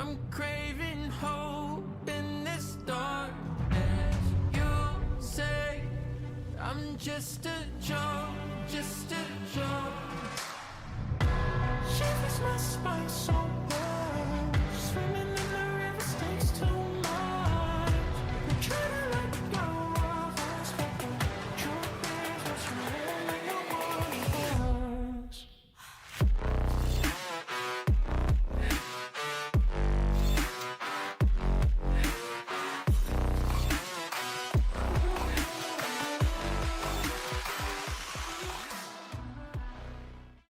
I'm craving hope in this darkness. You say I'm just a joke, just a joke. Shivers my spine so